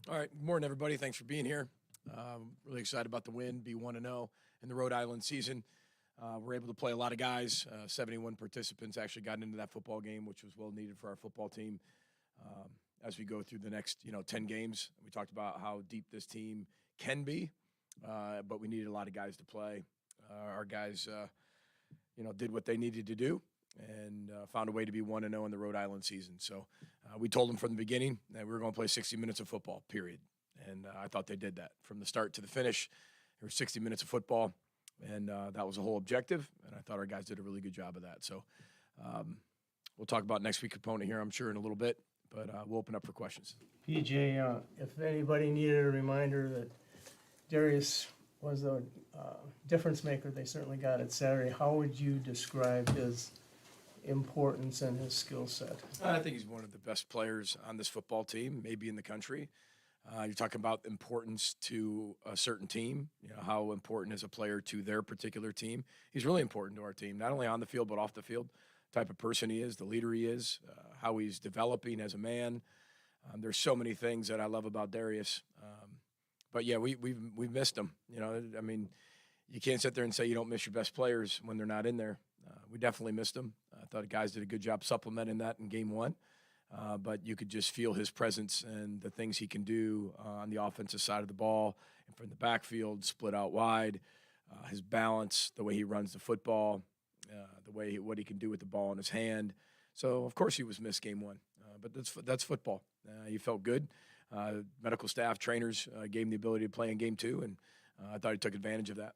All right. Good morning, everybody. Thanks for being here. Really excited about the win, be 1-0 in the Rhode Island season. We're able to play a lot of guys. 71 participants actually got into that football game, which was well needed for our football team. As we go through the next, 10 games, we talked about how deep this team can be, but we needed a lot of guys to play. Our guys, did what they needed to do and found a way to be 1-0 in the Rhode Island season. So we told them from the beginning that we were going to play 60 minutes of football, period. And I thought they did that. From the start to the finish, there were 60 minutes of football, and that was the whole objective, and I thought our guys did a really good job of that. So we'll talk about next week's opponent here, I'm sure, in a little bit, but we'll open up for questions. PJ, if anybody needed a reminder that Darius was a difference maker, they certainly got it Saturday. How would you describe his importance and his skill set? I think he's one of the best players on this football team, maybe in the country. You're talking about importance to a certain team, how important is a player to their particular team. He's really important to our team, not only on the field but off the field. Type of person he is, the leader he is, how he's developing as a man. There's so many things that I love about Darius. But yeah, we've missed him. You can't sit there and say you don't miss your best players when they're not in there. We definitely missed him. I thought the guys did a good job supplementing that in game one. But you could just feel his presence and the things he can do on the offensive side of the ball and from the backfield, split out wide, his balance, the way he runs the football, what he can do with the ball in his hand. So, of course, he was missed game one, but that's football. He felt good. Medical staff, trainers gave him the ability to play in game two, and I thought he took advantage of that.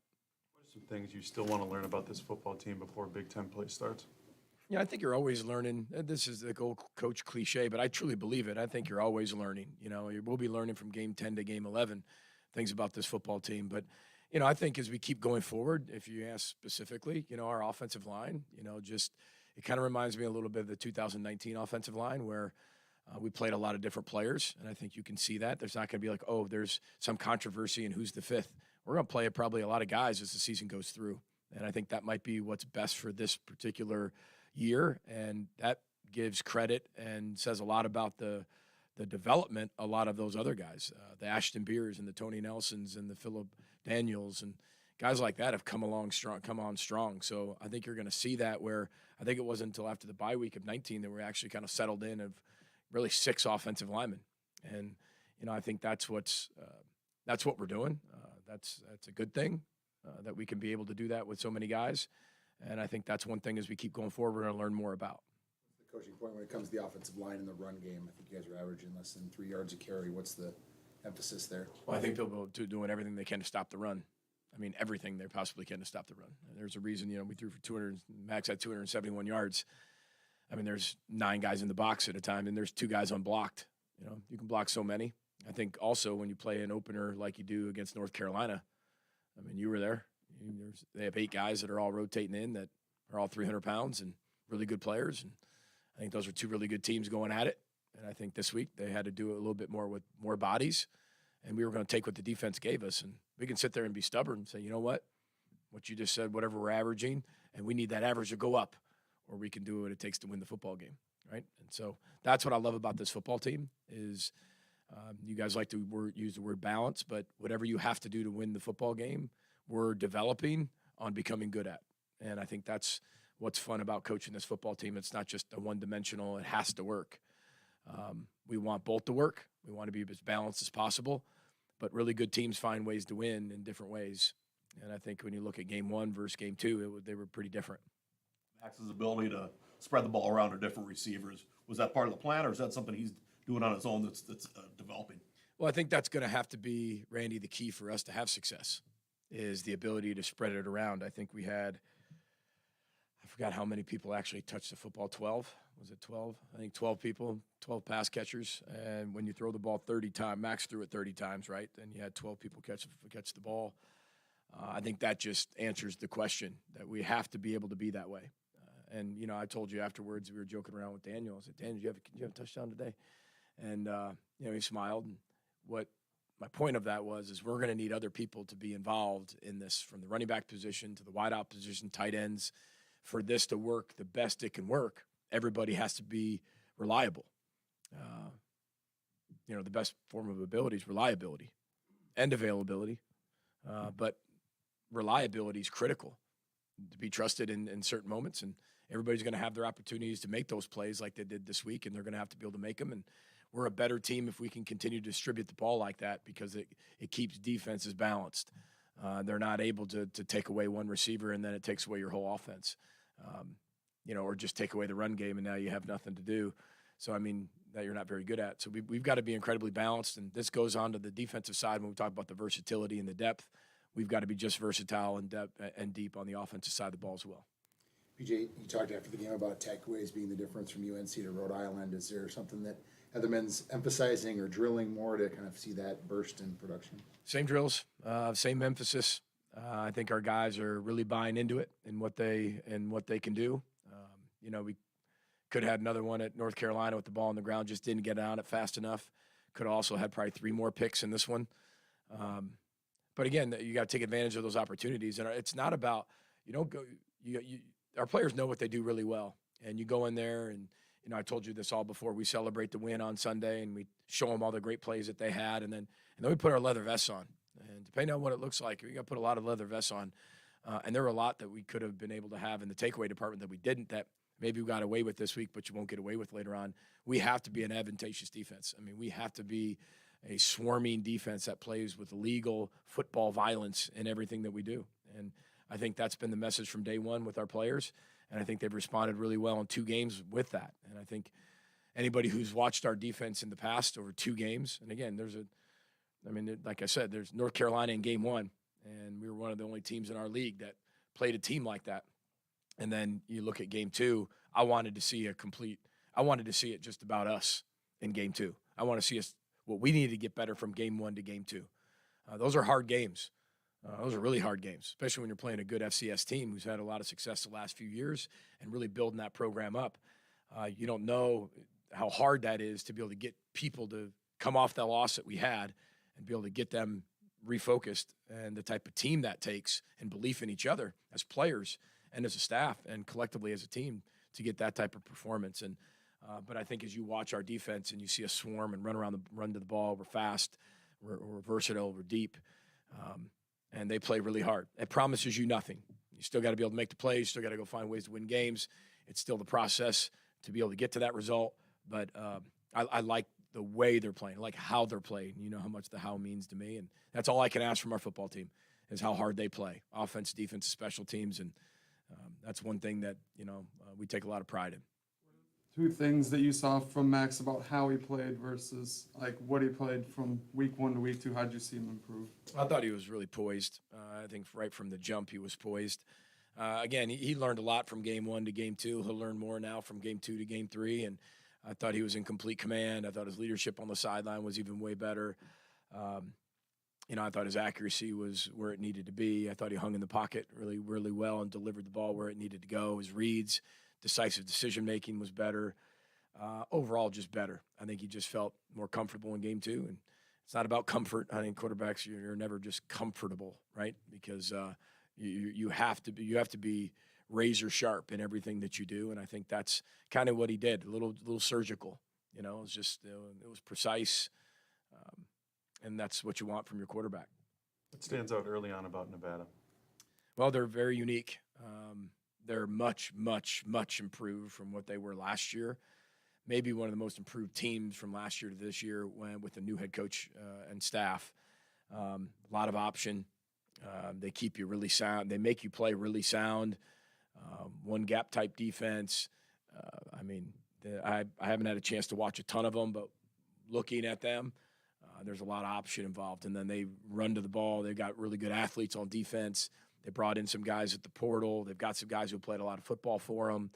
What are some things you still want to learn about this football team before Big Ten play starts? Yeah, I think you're always learning. This is the old coach cliche, but I truly believe it. I think you're always learning. We'll be learning from game 10 to game 11 things about this football team. But, I think as we keep going forward, if you ask specifically, our offensive line, it kind of reminds me a little bit of the 2019 offensive line where we played a lot of different players. And I think you can see that. There's not going to be like, oh, there's some controversy in who's the fifth. We're going to play probably a lot of guys as the season goes through. And I think that might be what's best for this particular year, and that gives credit and says a lot about the development a lot of those other guys, the Ashton Beers and the Tony Nelsons and the Phillip Daniels and guys like that have come on strong. So I think you're going to see that where I think it wasn't until after the bye week of 19 that we actually kind of settled in of really 6 offensive linemen, and I think that's what we're doing. That's a good thing that we can be able to do that with so many guys. And I think that's one thing as we keep going forward, we're going to learn more about. The coaching point when it comes to the offensive line and the run game, I think you guys are averaging less than 3 yards a carry. What's the emphasis there? Well, I think they'll go to doing everything they can to stop the run. Everything they possibly can to stop the run. And there's a reason, we threw for 200, max at 271 yards. There's 9 guys in the box at a time, and there's 2 guys unblocked. You can block so many. I think also when you play an opener like you do against North Carolina, you were there. They have 8 guys that are all rotating in that are all 300 pounds and really good players. And I think those are 2 really good teams going at it. And I think this week they had to do it a little bit more with more bodies. And we were going to take what the defense gave us. And we can sit there and be stubborn and say, you know what you just said, whatever we're averaging, and we need that average to go up. Or we can do what it takes to win the football game, right? And so that's what I love about this football team is you guys like to use the word balance, but whatever you have to do to win the football game, we're developing on becoming good at. And I think that's what's fun about coaching this football team. It's not just a one-dimensional, it has to work. We want both to work. We want to be as balanced as possible. But really good teams find ways to win in different ways. And I think when you look at game 1 versus game 2, they were pretty different. Max's ability to spread the ball around to different receivers, was that part of the plan, or is that something he's doing on his own that's developing? Well, I think that's going to have to be, Randy, the key for us to have success. Is the ability to spread it around. I think we had, I forgot how many people actually touched the football, 12? Was it 12? I think 12 people, 12 pass catchers. And when you throw the ball 30 times, Max threw it 30 times, right? And you had 12 people catch the ball. I think that just answers the question that we have to be able to be that way. And I told you afterwards, we were joking around with Daniel. I said, Daniel, did you have a touchdown today? And, he smiled. And what my point of that is we're going to need other people to be involved in this, from the running back position to the wideout position, tight ends. For this to work the best it can work, everybody has to be reliable. the best form of ability is reliability and availability. But reliability is critical to be trusted in certain moments. And everybody's going to have their opportunities to make those plays like they did this week, and they're going to have to be able to make them. And we're a better team if we can continue to distribute the ball like that, because it keeps defenses balanced. They're not able to take away one receiver and then it takes away your whole offense, or just take away the run game and now you have nothing to do. So, that you're not very good at. So we've got to be incredibly balanced, and this goes on to the defensive side when we talk about the versatility and the depth. We've got to be just versatile and depth and deep on the offensive side of the ball as well. BJ, you talked after the game about takeaways being the difference from UNC to Rhode Island. Is there something that Heatherman's emphasizing or drilling more to kind of see that burst in production? Same drills, same emphasis. I think our guys are really buying into it and what they can do. We could have had another one at North Carolina with the ball on the ground, just didn't get on it fast enough. Could have also had probably 3 more picks in this one. But again, you got to take advantage of those opportunities. And it's not about, our players know what they do really well. And you go in there and, I told you this all before, we celebrate the win on Sunday and we show them all the great plays that they had. And then we put our leather vests on. And depending on what it looks like, we got to put a lot of leather vests on. And there were a lot that we could have been able to have in the takeaway department that we didn't, that maybe we got away with this week, but you won't get away with later on. We have to be an advantageous defense. We have to be a swarming defense that plays with legal football violence in everything that we do. And I think that's been the message from day one with our players. And I think they've responded really well in 2 games with that. And I think anybody who's watched our defense in the past over 2 games, and again, like I said, there's North Carolina in game 1, and we were one of the only teams in our league that played a team like that. And then you look at game 2, I wanted to see it just about us in game 2. I want to see us, what we need to get better from game 1 to game 2. Those are hard games. Those are really hard games, especially when you're playing a good FCS team who's had a lot of success the last few years and really building that program up. You don't know how hard that is to be able to get people to come off that loss that we had and be able to get them refocused, and the type of team that takes and belief in each other as players and as a staff and collectively as a team to get that type of performance. And but I think as you watch our defense and you see us swarm and run to the ball, we're fast, we're versatile, we're deep, and they play really hard. It promises you nothing. You still got to be able to make the plays. You still got to go find ways to win games. It's still the process to be able to get to that result. But I like the way they're playing, I like how they're playing. You know how much the how means to me, and that's all I can ask from our football team is how hard they play, offense, defense, special teams, and that's one thing that we take a lot of pride in. 2 things that you saw from Max about how he played versus like what he played from week 1 to week 2. How did you see him improve? I thought he was really poised. I think right from the jump he was poised. Again, he learned a lot from game 1 to game 2. He'll learn more now from game 2 to game 3. And I thought he was in complete command. I thought his leadership on the sideline was even way better. I thought his accuracy was where it needed to be. I thought he hung in the pocket really, really well and delivered the ball where it needed to go. His reads, decisive decision-making was better. Overall, just better. I think he just felt more comfortable in game 2. And it's not about comfort. I think quarterbacks, you're never just comfortable, right? Because you have to be razor sharp in everything that you do. And I think that's kind of what he did, a little surgical. It was just, it was precise. And that's what you want from your quarterback. What stands out early on about Nevada? Well, they're very unique. They're much, much, much improved from what they were last year. Maybe one of the most improved teams from last year to this year with the new head coach and staff. A lot of option. They keep you really sound. They make you play really sound. One gap type defense. I haven't had a chance to watch a ton of them, but looking at them, there's a lot of option involved. And then they run to the ball. They've got really good athletes on defense. They brought in some guys at the portal. They've got some guys who played a lot of football for them.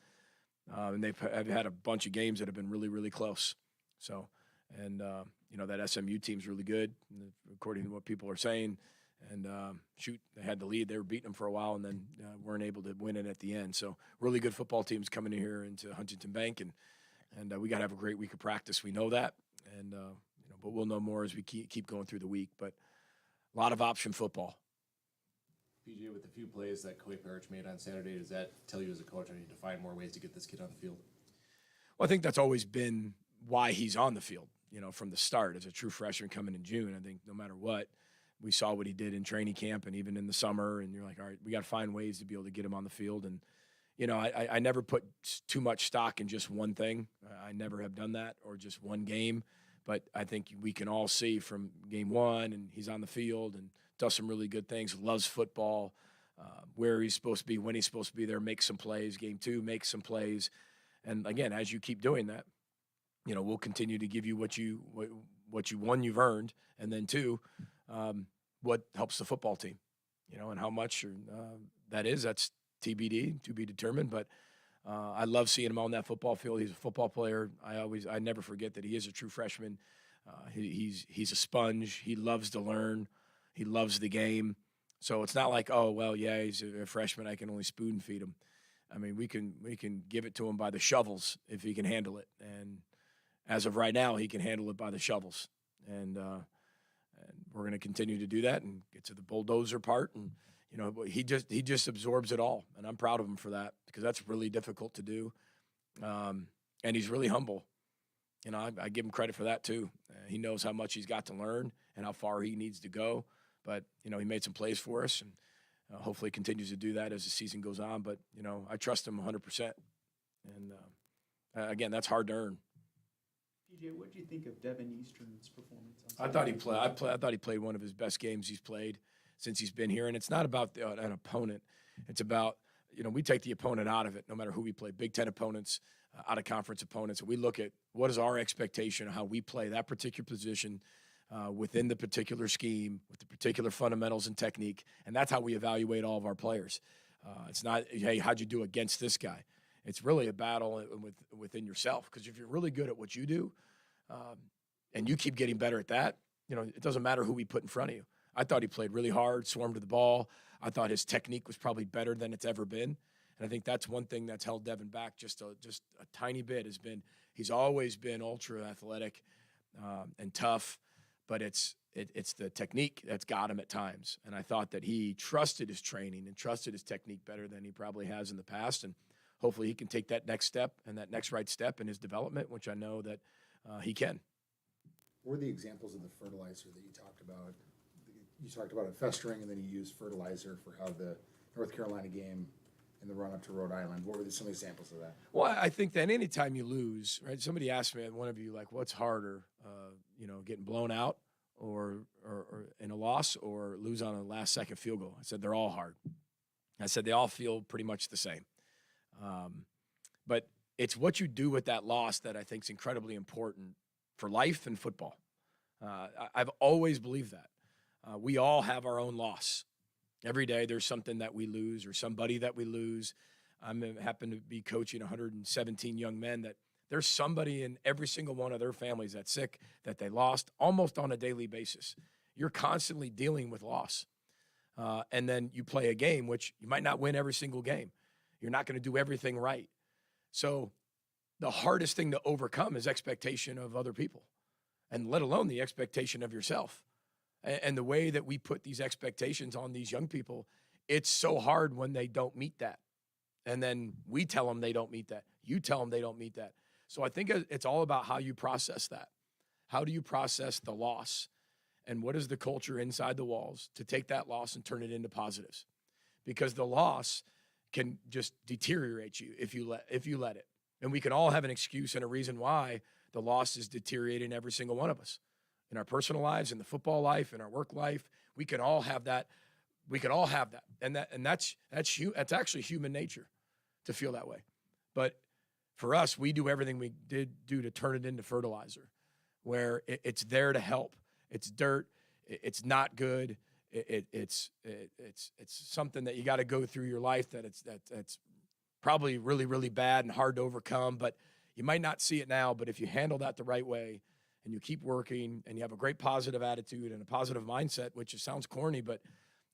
And they've had a bunch of games that have been really, really close. So, and that SMU team's really good, according to what people are saying. And they had the lead. They were beating them for a while and then weren't able to win it at the end. So really good football teams coming in here into Huntington Bank. And we got to have a great week of practice. We know that. And, but we'll know more as we keep going through the week. But a lot of option football. PJ, with the few plays that Coy Parrish made on Saturday, does that tell you as a coach I need to find more ways to get this kid on the field? Well, I think that's always been why he's on the field. from the start as a true freshman coming in June. I think no matter what, we saw what he did in training camp and even in the summer. And you're like, all right, we got to find ways to be able to get him on the field. And, I never put too much stock in just one thing. I never have done that, or just one game. But I think we can all see from game one, and he's on the field and does some really good things, loves football, where he's supposed to be, when he's supposed to be there, makes some plays. Game two, makes some plays. And again, as you keep doing that, we'll continue to give you what one, you've earned, and then two, what helps the football team, and how much that is, that's TBD, to be determined. But I love seeing him on that football field. He's a football player. I never forget that he is a true freshman. He's a sponge. He loves to learn. He loves the game. So it's not like, oh, well, yeah, he's a freshman, I can only spoon feed him. I mean, we can give it to him by the shovels if he can handle it. And as of right now, he can handle it by the shovels. And we're going to continue to do that and get to the bulldozer part. And, he just absorbs it all. And I'm proud of him for that, because that's really difficult to do. And he's really humble. I give him credit for that too. He knows how much he's got to learn and how far he needs to go. But, he made some plays for us, and hopefully continues to do that as the season goes on. But, I trust him 100%. And, again, that's hard to earn. PJ, what do you think of Devin Eastern's performance on I thought he played one of his best games he's played since he's been here. And it's not about an opponent. It's about, we take the opponent out of it, no matter who we play. Big Ten opponents, out-of-conference opponents. And we look at what is our expectation of how we play that particular position within the particular scheme, with the particular fundamentals and technique. And that's how we evaluate all of our players. It's not, hey, how'd you do against this guy? It's really a battle within yourself. Because if you're really good at what you do, and you keep getting better at that, it doesn't matter who we put in front of you. I thought he played really hard, swarmed to the ball. I thought his technique was probably better than it's ever been. And I think that's one thing that's held Devin back just a tiny bit, he's always been ultra athletic and tough, but it's the technique that's got him at times. And I thought that he trusted his training and trusted his technique better than he probably has in the past. And hopefully he can take that next step and that next right step in his development, which I know that he can. What were the examples of the fertilizer that you talked about? You talked about it festering, and then you used fertilizer for how the North Carolina game in the run-up to Rhode Island. What were some examples of that? Well, I think that anytime you lose, right? Somebody asked me, one of you, like, what's harder, getting blown out or in a loss, or lose on a last-second field goal? I said they're all hard. I said they all feel pretty much the same. But it's what you do with that loss that I think is incredibly important for life and football. I've always believed that. We all have our own loss. Every day there's something that we lose or somebody that we lose. I happen to be coaching 117 young men that there's somebody in every single one of their families that's sick, that they lost almost on a daily basis. You're constantly dealing with loss. And then you play a game, which you might not win every single game. You're not going to do everything right. So the hardest thing to overcome is expectation of other people, and let alone the expectation of yourself. And the way that we put these expectations on these young people, it's so hard when they don't meet that. And then we tell them they don't meet that. You tell them they don't meet that. So I think it's all about how you process that. How do you process the loss? And what is the culture inside the walls to take that loss and turn it into positives? Because the loss can just deteriorate you if you let it. And we can all have an excuse and a reason why the loss is deteriorating every single one of us. In our personal lives, in the football life, in our work life, we can all have that. We can all have that. And that's actually human nature to feel that way. But for us, we do everything we did do to turn it into fertilizer, where it's there to help. It's dirt. It's not good. It's something that you got to go through your life that's probably really, really bad and hard to overcome, but you might not see it now. But if you handle that the right way and you keep working and you have a great positive attitude and a positive mindset, which sounds corny, but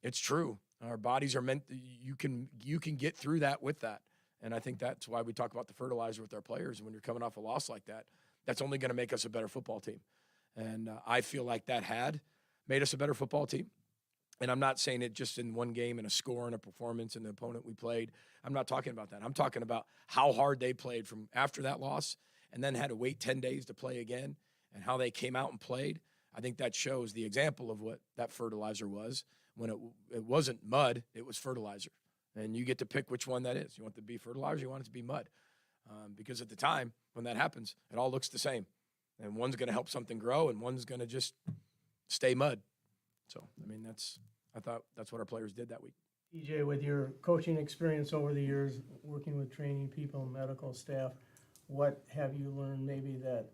it's true. Our bodies are meant, you can get through that with that. And I think that's why we talk about the fertilizer with our players. When you're coming off a loss like that, that's only going to make us a better football team. And I feel like that had made us a better football team. And I'm not saying it just in one game and a score and a performance and the opponent we played. I'm not talking about that. I'm talking about how hard they played from after that loss and then had to wait 10 days to play again. and how they came out and played, I think that shows the example of what that fertilizer was. When it wasn't mud, it was fertilizer. And you get to pick which one that is. You want it to be fertilizer, you want it to be mud. Because at the time, when that happens, it all looks the same. And one's going to help something grow, and one's going to just stay mud. So, I mean, I thought that's what our players did that week. PJ, with your coaching experience over the years, working with training people, medical staff, what have you learned maybe that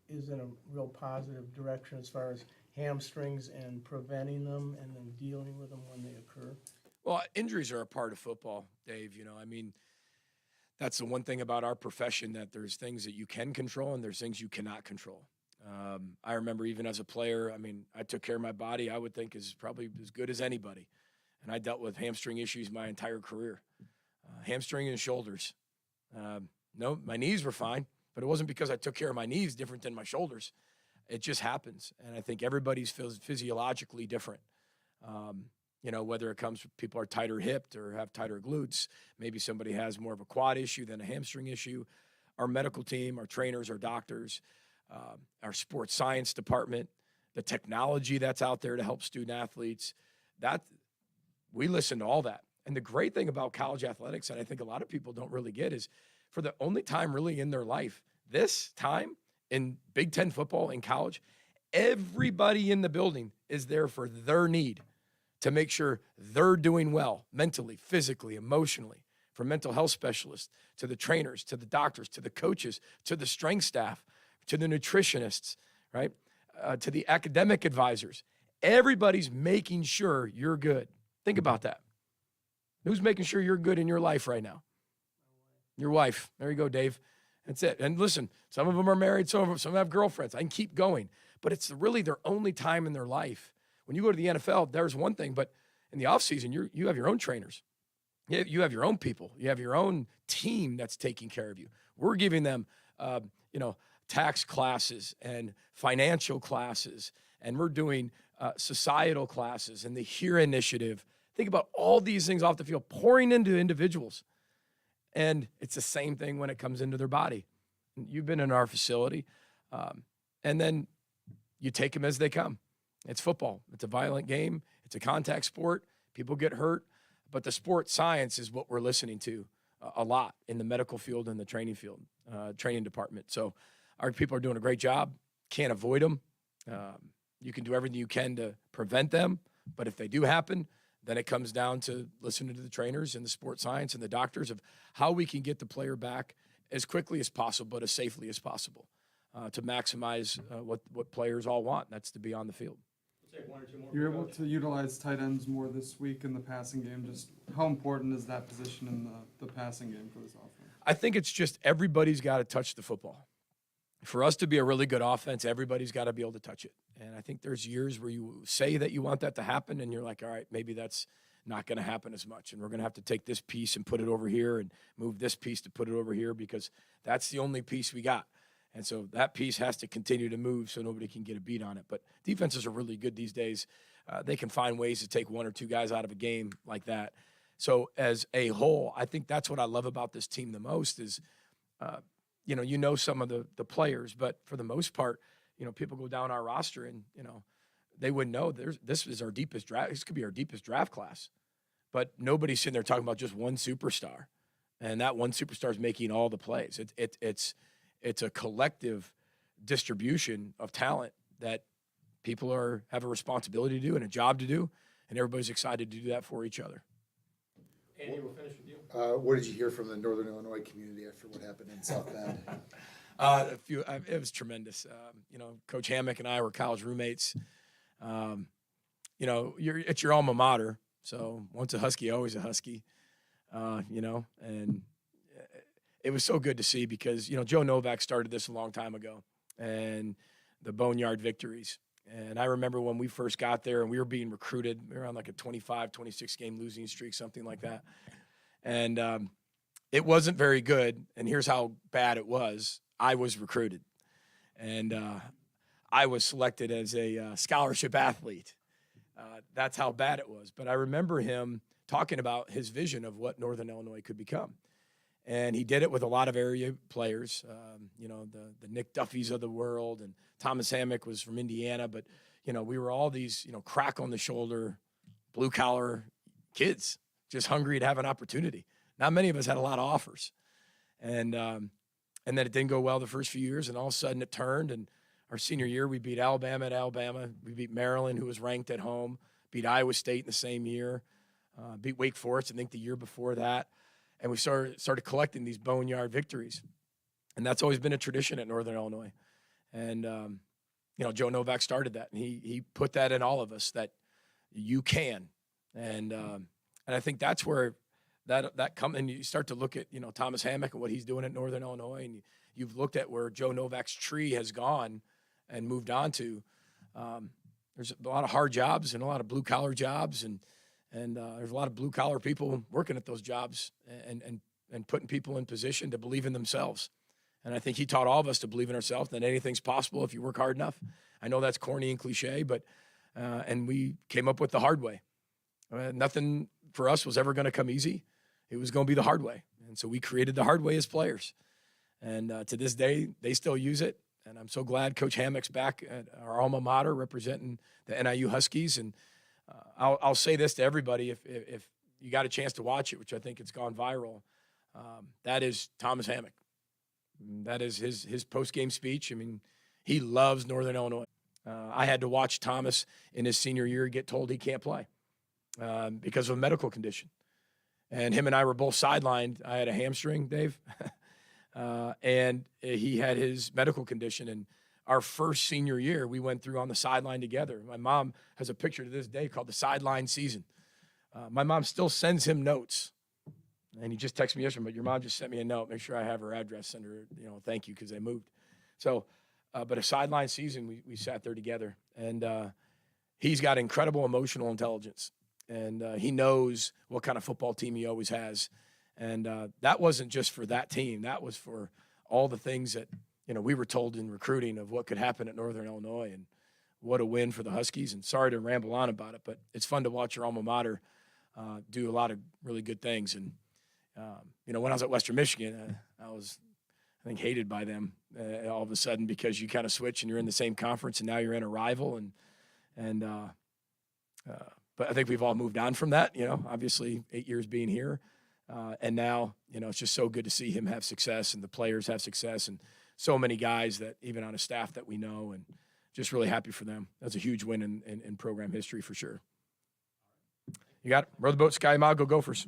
is in a real positive direction as far as hamstrings and preventing them and then dealing with them when they occur? Well, injuries are a part of football, Dave. I mean, that's the one thing about our profession, that there's things that you can control and there's things you cannot control. I remember even as a player, I mean, I took care of my body, I would think, is probably as good as anybody. And I dealt with hamstring issues my entire career. Hamstring and shoulders. No, my knees were fine, but it wasn't because I took care of my knees different than my shoulders. It just happens. And I think everybody's physiologically different. Whether it comes from people are tighter hipped or have tighter glutes, maybe somebody has more of a quad issue than a hamstring issue. Our medical team, our trainers, our doctors, our sports science department, the technology that's out there to help student athletes, that we listen to all that. And the great thing about college athletics, and I think a lot of people don't really get, is for the only time really in their life, this time in Big Ten football in college, everybody in the building is there for their need to make sure they're doing well mentally, physically, emotionally, from mental health specialists to the trainers, to the doctors, to the coaches, to the strength staff, to the nutritionists, right? To the academic advisors. Everybody's making sure you're good. Think about that. Who's making sure you're good in your life right now? Your wife. There you go, Dave. That's it. And listen, some of them are married, some of them have girlfriends. I can keep going. But it's really their only time in their life. When you go to the NFL, there's one thing, but in the offseason, you have your own trainers. You have your own people. You have your own team that's taking care of you. We're giving them, tax classes and financial classes, and we're doing societal classes and the HERE initiative. Think about all these things off the field pouring into individuals. And it's the same thing when it comes into their body. You've been in our facility, and then you take them as they come. It's football. It's a violent game. It's a contact sport. People get hurt. But the sports science is what we're listening to a lot in the medical field and the training field, training department. So our people are doing a great job. Can't avoid them. You can do everything you can to prevent them. But if they do happen, then it comes down to listening to the trainers and the sports science and the doctors of how we can get the player back as quickly as possible, but as safely as possible, to maximize what players all want. That's to be on the field. You're able to utilize tight ends more this week in the passing game. Just how important is that position in the passing game for this offense? I think it's just everybody's got to touch the football. For us to be a really good offense, everybody's got to be able to touch it. And I think there's years where you say that you want that to happen, and you're like, all right, maybe that's not going to happen as much. And we're going to have to take this piece and put it over here and move this piece to put it over here because that's the only piece we got. And so that piece has to continue to move so nobody can get a beat on it. But defenses are really good these days. They can find ways to take one or two guys out of a game like that. So as a whole, I think that's what I love about this team the most is, some of the players, but for the most part, people go down our roster and, they wouldn't know this is our deepest draft. This could be our deepest draft class, but nobody's sitting there talking about just one superstar, and that one superstar is making all the plays. It's a collective distribution of talent that people have a responsibility to do and a job to do, and everybody's excited to do that for each other. Andy, we'll finish with you. What did you hear from the Northern Illinois community after what happened in South Bend? It was tremendous. Coach Hammock and I were college roommates. It's your alma mater. So once a Husky, always a Husky. And it was so good to see because, Joe Novak started this a long time ago and the Boneyard victories. And I remember when we first got there and we were being recruited, we were on like a 25, 26 game losing streak, something like that. And it wasn't very good. And here's how bad it was. I was recruited. And I was selected as a scholarship athlete. That's how bad it was. But I remember him talking about his vision of what Northern Illinois could become. And he did it with a lot of area players, you know, the Nick Duffys of the world, and Thomas Hammock was from Indiana. But, you know, we were all these, you know, crack on the shoulder, blue collar kids, just hungry to have an opportunity. Not many of us had a lot of offers. And then it didn't go well the first few years, and all of a sudden it turned. And our senior year, we beat Alabama at Alabama. We beat Maryland, who was ranked at home, beat Iowa State in the same year, beat Wake Forest, I think, the year before that. And we started collecting these boneyard victories. And that's always been a tradition at Northern Illinois. And, you know, Joe Novak started that. And he put that in all of us, that you can. And I think that's where that comes. And you start to look at, you know, Thomas Hammock and what he's doing at Northern Illinois. And you've looked at where Joe Novak's tree has gone and moved on to. There's a lot of hard jobs and a lot of blue-collar jobs. And there's a lot of blue-collar people working at those jobs and putting people in position to believe in themselves. And I think he taught all of us to believe in ourselves, that anything's possible if you work hard enough. I know that's corny and cliche, but and we came up with the hard way. Nothing for us was ever going to come easy. It was going to be the hard way. And so we created the hard way as players. And to this day, they still use it. And I'm so glad Coach Hammock's back at our alma mater representing the NIU Huskies. And I'll say this to everybody, if you got a chance to watch it, which I think it's gone viral, that is Thomas Hammock. That is his post-game speech. I mean, he loves Northern Illinois. I had to watch Thomas in his senior year get told he can't play because of a medical condition. And him and I were both sidelined. I had a hamstring, Dave, and he had his medical condition. And our first senior year, we went through on the sideline together. My mom has a picture to this day called the sideline season. My mom still sends him notes. And he just texted me yesterday, but your mom just sent me a note. Make sure I have her address, send her, you know, thank you, because they moved. So, but a sideline season, we sat there together. And he's got incredible emotional intelligence. And he knows what kind of football team he always has. And that wasn't just for that team. That was for all the things that, you know, we were told in recruiting of what could happen at Northern Illinois, and what a win for the Huskies. And sorry to ramble on about it, but it's fun to watch your alma mater do a lot of really good things. And, you know, when I was at Western Michigan, I was, I think, hated by them all of a sudden, because you kind of switch and you're in the same conference and now you're in a rival. But I think we've all moved on from that, you know, obviously 8 years being here. And now, you know, it's just so good to see him have success and the players have success, and so many guys that even on a staff that we know, and just really happy for them. That's a huge win in program history for sure. You got it. Row the boat, Sky Mile, go Gophers.